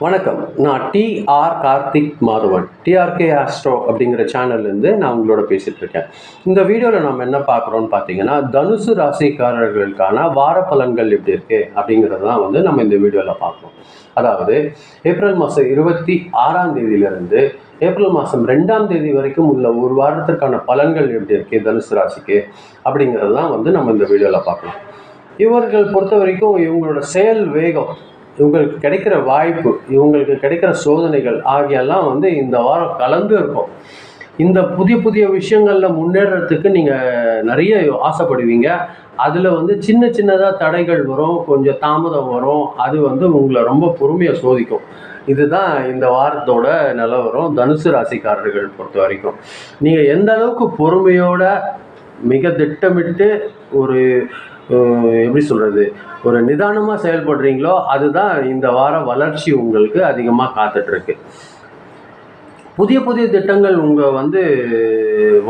வணக்கம். நான் TR Karthik Madhavan. TRK astro அப்படிங்கிற சேனல்லேருந்து நான் உங்களோட பேசிட்டு இருக்கேன். இந்த வீடியோவில் நம்ம என்ன பார்க்குறோம்னு பார்த்தீங்கன்னா, தனுசு ராசிக்காரர்களுக்கான வார பலன்கள் எப்படி இருக்கு அப்படிங்கிறது தான் நம்ம இந்த வீடியோவில் பார்க்கணும். அதாவது ஏப்ரல் மாதம் 26ஆம் தேதியிலிருந்து ஏப்ரல் மாதம் 2ஆம் தேதி வரைக்கும் உள்ள ஒரு வாரத்திற்கான பலன்கள் எப்படி இருக்கு தனுசு ராசிக்கு அப்படிங்கிறது தான் நம்ம இந்த வீடியோவில் பார்க்கணும். இவர்கள் பொறுத்த வரைக்கும் இவங்களோட செயல் வேகம், இவங்களுக்கு கிடைக்கிற வாய்ப்பு, இவங்களுக்கு கிடைக்கிற சோதனைகள் ஆகியெல்லாம் இந்த வாரம் கலந்து இருக்கும். இந்த புதிய புதிய விஷயங்களில் முன்னேறத்துக்கு நீங்கள் நிறைய ஆசைப்படுவீங்க. அதில் சின்ன சின்னதாக தடைகள் வரும், கொஞ்சம் தாமதம் வரும். அது உங்களை ரொம்ப பொறுமையை சோதிக்கும். இதுதான் இந்த வாரத்தோட நிலவரம் தனுசு ராசிக்காரர்கள் பொறுத்த வரைக்கும். நீங்கள் எந்த அளவுக்கு பொறுமையோட மிக திட்டமிட்டு ஒரு எப்படி சொல்கிறது, ஒரு நிதானமாக செயல்படுறீங்களோ அதுதான் இந்த வார வளர்ச்சி உங்களுக்கு அதிகமாக காத்துட்ருக்கு. புதிய புதிய திட்டங்கள் உங்கள்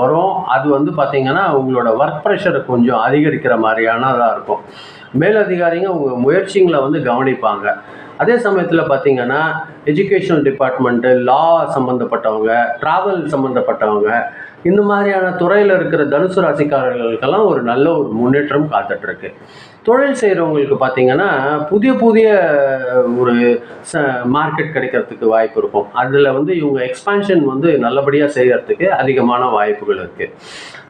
வரும். அது பார்த்தீங்கன்னா உங்களோட ஒர்க் ப்ரெஷரை கொஞ்சம் அதிகரிக்கிற மாதிரியானதாக இருக்கும். மேலதிகாரிங்க உங்கள் முயற்சிகளை கவனிப்பாங்க. அதே சமயத்தில் பார்த்தீங்கன்னா எஜுகேஷனல் டிபார்ட்மெண்ட்டு, லா சம்மந்தப்பட்டவங்க, ட்ராவல் சம்மந்தப்பட்டவங்க, இந்த மாதிரியான துறையில் இருக்கிற தனுசு ராசிக்காரர்களுக்கெல்லாம் ஒரு நல்ல ஒரு முன்னேற்றம் காத்துட்ருக்கு. தொழில் செய்கிறவங்களுக்கு பார்த்தீங்கன்னா புதிய புதிய ஒரு மார்க்கெட் கிடைக்கிறதுக்கு வாய்ப்பு இருக்கும். அதில் இவங்க எக்ஸ்பான்ஷன் நல்லபடியாக செய்கிறதுக்கு அதிகமான வாய்ப்புகள் இருக்குது.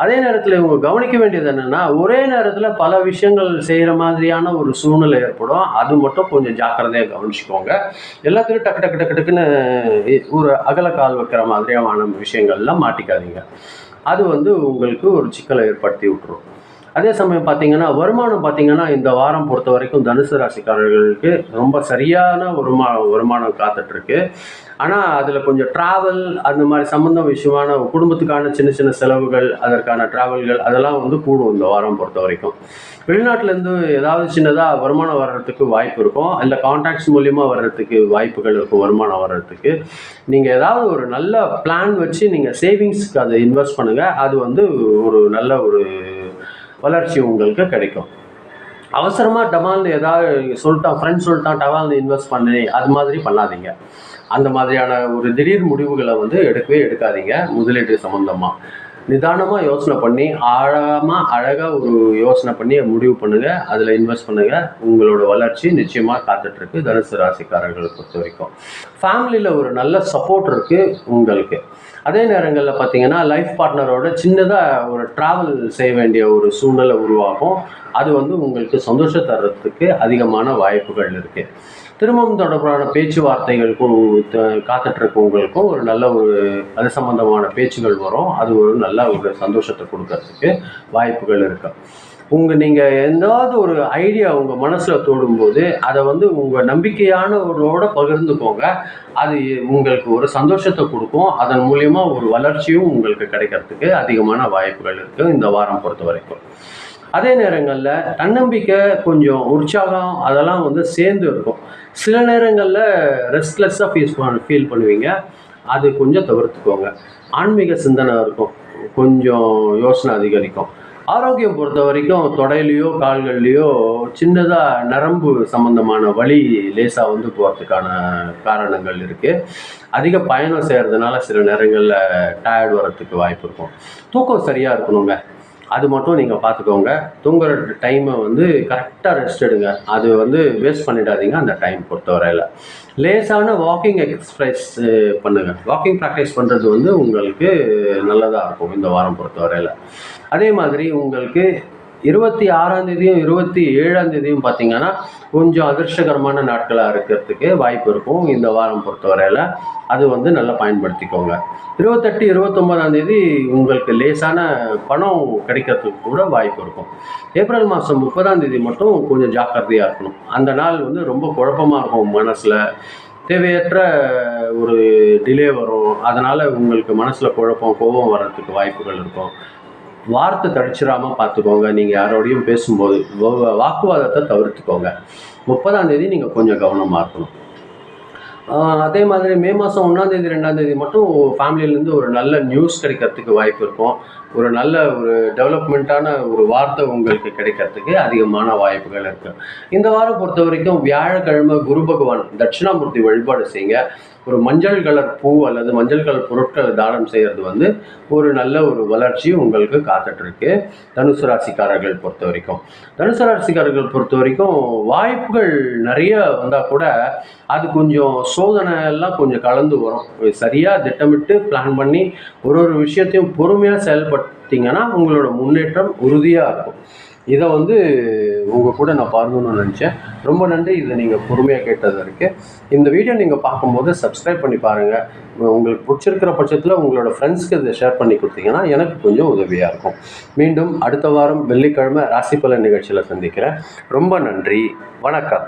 அதே நேரத்தில் இவங்க கவனிக்க வேண்டியது என்னென்னா, ஒரே நேரத்தில் பல விஷயங்கள் செய்கிற மாதிரியான ஒரு சூழ்நிலை ஏற்படும். அது மட்டும் கொஞ்சம் ஜாக்கிரதையாக கவனிச்சுக்கோங்க. எல்லாத்துலையும் டக்கு டக்கு டக்கு டக்குன்னு ஒரு அகலக்கால் வைக்கிற மாதிரியான விஷயங்கள்லாம் மாட்டிக்காதீங்க. அது உங்களுக்கு ஒரு சிக்கலை ஏற்படுத்தி விட்டுரும். அதே சமயம் பார்த்தீங்கன்னா வருமானம் பார்த்தீங்கன்னா இந்த வாரம் பொறுத்த வரைக்கும் தனுசு ராசிக்காரர்களுக்கு ரொம்ப சரியான வருமானம் காத்துட்ருக்கு. ஆனால் அதில் கொஞ்சம் ட்ராவல் அந்த மாதிரி சம்மந்தம் விஷயமான குடும்பத்துக்கான சின்ன சின்ன செலவுகள், அதற்கான ட்ராவல்கள் அதெல்லாம் கூடும் இந்த வாரம் பொறுத்த வரைக்கும். வெளிநாட்டிலேருந்து ஏதாவது சின்னதாக வருமானம் வர்றதுக்கு வாய்ப்பு இருக்கும். இல்லை கான்ட்ராக்ட்ஸ் மூலியமாக வர்றதுக்கு வாய்ப்புகள் இருக்கும். வருமானம் வர்றதுக்கு நீங்கள் ஏதாவது ஒரு நல்ல பிளான் வச்சு நீங்கள் சேவிங்ஸ்க்கு அதை இன்வெஸ்ட் பண்ணுங்கள். அது ஒரு நல்ல ஒரு வளர்ச்சி உங்களுக்கு கிடைக்கும். அவசரமாக டமால்னு ஏதாவது சொல்லிட்டான், ஃப்ரெண்ட்ஸ் சொல்லிட்டான், டமால்னு இன்வெஸ்ட் பண்ணி அது மாதிரி பண்ணாதீங்க. அந்த மாதிரியான ஒரு திடீர் முடிவுகளை எடுக்கவே எடுக்காதீங்க. முதலீடு சம்மந்தமாக நிதானமாக யோசனை பண்ணி அழகாக ஒரு யோசனை பண்ணி முடிவு பண்ணுங்கள். அதில் இன்வெஸ்ட் பண்ணுங்கள். உங்களோட வளர்ச்சி நிச்சயமாக காத்துட்ருக்கு தனுசு ராசிக்காரர்களை பொறுத்த வரைக்கும். ஃபேமிலியில் ஒரு நல்ல சப்போர்ட் இருக்குது உங்களுக்கு. அதே நேரங்களில் பார்த்தீங்கன்னா லைஃப் பார்ட்னரோட சின்னதாக ஒரு ட்ராவல் செய்ய வேண்டிய ஒரு சூழ்நிலை உருவாகும். அது உங்களுக்கு சந்தோஷம் தர்றதுக்கு அதிகமான வாய்ப்புகள் இருக்குது. திருமணம் தொடர்பான பேச்சுவார்த்தைகளுக்கும் காத்துட்ருக்கவங்களுக்கும் ஒரு நல்ல ஒரு அது சம்பந்தமான பேச்சுகள் வரும். அது ஒரு நல்ல ஒரு சந்தோஷத்தை கொடுக்கறதுக்கு வாய்ப்புகள் இருக்கு. நீங்கள் எந்தாவது ஒரு ஐடியா உங்கள் மனசில் தோடும்போது அதை உங்கள் நம்பிக்கையானவரோட பகிர்ந்துக்கோங்க. அது உங்களுக்கு ஒரு சந்தோஷத்தை கொடுக்கும். அதன் மூலியமாக ஒரு வளர்ச்சியும் உங்களுக்கு கிடைக்கிறதுக்கு அதிகமான வாய்ப்புகள் இருக்குது இந்த வாரம் பொறுத்த வரைக்கும். அதே நேரங்களில் தன்னம்பிக்கை, கொஞ்சம் உற்சாகம் அதெல்லாம் சேர்ந்து இருக்கும். சில நேரங்களில் ரெஸ்ட்லெஸ்ஸாக ஃபீல் பண்ணுவீங்க. அது கொஞ்சம் தவிர்த்துக்கோங்க. ஆன்மீக சிந்தனை இருக்கும், கொஞ்சம் யோசனை அதிகரிக்கும். ஆரோக்கியம் பொறுத்த வரைக்கும் தொடையிலையோ கால்கள்லையோ சின்னதாக நரம்பு சம்மந்தமான வலி லேசாக போகிறதுக்கான காரணங்கள் இருக்குது. அதிக பயணம் செய்கிறதுனால சில நேரங்களில் டயர்டு வர்றதுக்கு வாய்ப்பு இருக்கும். தூக்கம் சரியாக இருக்கணுங்க, அது மட்டும் நீங்கள் பார்த்துக்கோங்க. தூங்குற டைமை கரெக்டாக ரெஸ்ட் எடுங்க. அது வேஸ்ட் பண்ணிடாதீங்க. அந்த டைம் பொறுத்தவரையில் லேசான வாக்கிங் எக்ஸசைஸ் பண்ணுங்கள். வாக்கிங் ப்ராக்டிஸ் பண்ணுறது உங்களுக்கு நல்லதாக இருக்கும் இந்த வாரம் பொறுத்தவரையில். அதே மாதிரி உங்களுக்கு 26ஆம் தேதியும் 27ஆம் தேதியும் பார்த்தீங்கன்னா கொஞ்சம் அதிர்ஷ்டகரமான நாட்களாக இருக்கிறதுக்கு வாய்ப்பு இருக்கும் இந்த வாரம் பொறுத்தவரையில். அது நல்லா பயன்படுத்திக்கோங்க. 28, 29ஆம் தேதி உங்களுக்கு லேசான பணம் கிடைக்கிறதுக்கு கூட வாய்ப்பு இருக்கும். ஏப்ரல் மாதம் 30ஆம் தேதி மட்டும் கொஞ்சம் ஜாக்கிரதையாக இருக்கணும். அந்த நாள் ரொம்ப குழப்பமாக இருக்கும். மனசில் தேவையற்ற ஒரு டிலே வரும். அதனால் உங்களுக்கு மனசில் குழப்பம், கோபம் வர்றதுக்கு வாய்ப்புகள் இருக்கும். வார்த்தை தடிச்சிடாமல் பார்த்துக்கோங்க. நீங்கள் யாரோடையும் பேசும்போது வாக்குவாதத்தை தவிர்த்துக்கோங்க. 30ஆம் தேதி நீங்கள் கொஞ்சம் கவனமாக இருக்கணும். அதே மாதிரி மே மாதம் 1ஆம் தேதி 2ஆம் தேதி மட்டும் ஃபேமிலியிலேருந்து ஒரு நல்ல நியூஸ் கிடைக்கிறதுக்கு வாய்ப்பு இருக்கும். ஒரு நல்ல ஒரு டெவலப்மெண்ட்டான ஒரு வார்த்தை உங்களுக்கு கிடைக்கிறதுக்கு அதிகமான வாய்ப்புகள் இருக்குது. இந்த வாரம் பொறுத்த வரைக்கும் வியாழக்கிழமை குரு பகவான் தட்சிணாமூர்த்தி வழிபாடு செய்யுங்க. ஒரு மஞ்சள் கலர் பூ அல்லது மஞ்சள் கலர் பொருட்களை தானம் செய்கிறது வந்து ஒரு நல்ல ஒரு வளர்ச்சி உங்களுக்கு காத்துட்ருக்கு. தனுசு ராசிக்காரர்கள் பொறுத்த வரைக்கும் பொறுத்த வரைக்கும் வாய்ப்புகள் நிறைய வந்தால் கூட அது கொஞ்சம் சோதனை எல்லாம் கொஞ்சம் கலந்து வரும். சரியாக திட்டமிட்டு பிளான் பண்ணி ஒரு ஒரு விஷயத்தையும் பொறுமையாக செயல்பட்டீங்கன்னா உங்களோட முன்னேற்றம் உறுதியாக இருக்கும். இதை வந்து உங்கள் கூட நான் பார்க்கணும்னு நினச்சேன். ரொம்ப நன்றி இதை நீங்கள் பொறுமையாக கேட்டதற்கு. இந்த வீடியோ நீங்கள் பார்க்கும்போது சப்ஸ்கிரைப் பண்ணி பாருங்கள். உங்களுக்கு பிடிச்சிருக்கிற பட்சத்தில் உங்களோட ஃப்ரெண்ட்ஸ்க்கு இதை ஷேர் பண்ணி கொடுத்தீங்கன்னா எனக்கு கொஞ்சம் உதவியாக இருக்கும். மீண்டும் அடுத்த வாரம் வெள்ளிக்கிழமை ராசி பலன் நிகழ்ச்சியில் சந்திக்கிறேன். ரொம்ப நன்றி. வணக்கம்.